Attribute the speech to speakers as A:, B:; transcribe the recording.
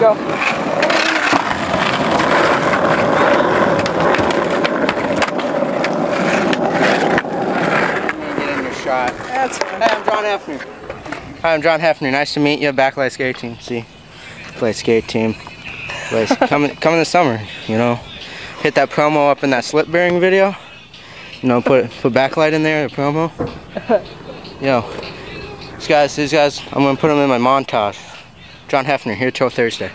A: Go. Get in your shot. That's fine. Hey, I'm John Hefner. Hi, I'm John Hefner. Nice to meet you. Backlight skate team. See, play skate team. Coming this summer. You know, hit that promo up in that slip bearing video. You know, put backlight in there. The promo. Yo, these guys. I'm gonna put them in my montage. John Hefner here till Thursday.